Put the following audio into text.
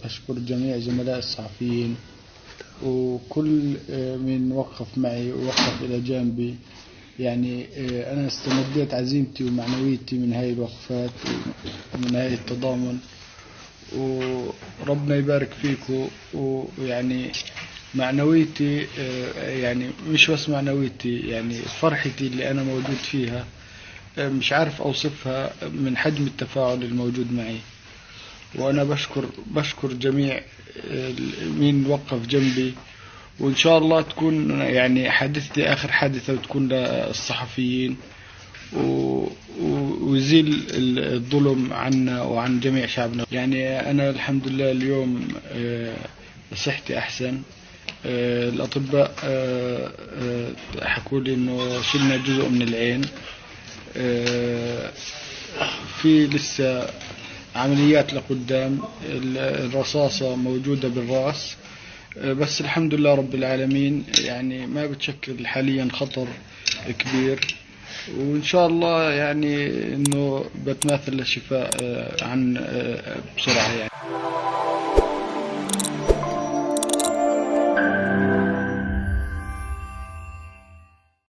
أشكر جميع زملاء الصحفيين وكل من وقف معي ووقف إلى جانبي. يعني أنا استمديت عزيمتي ومعنويتي من هاي الوقفات ومن هاي التضامن، وربنا يبارك فيكم. ويعني معنويتي يعني مش بس معنويتي، يعني فرحتي اللي أنا موجود فيها مش عارف أوصفها من حجم التفاعل الموجود معي. وأنا بشكر جميع مين وقف جنبي، وإن شاء الله تكون يعني حادثتي آخر حادثة وتكون للصحفيين ويزيل الظلم عنا وعن جميع شعبنا. يعني أنا الحمد لله اليوم صحتي أحسن. الأطباء حكوا لي إنه شلنا جزء من العين، في لسه عمليات لقدام، الرصاصة موجودة بالرأس، بس الحمد لله رب العالمين يعني ما بتشكل حاليا خطر كبير، وإن شاء الله يعني إنه بتماثل للشفاء عن بسرعة يعني.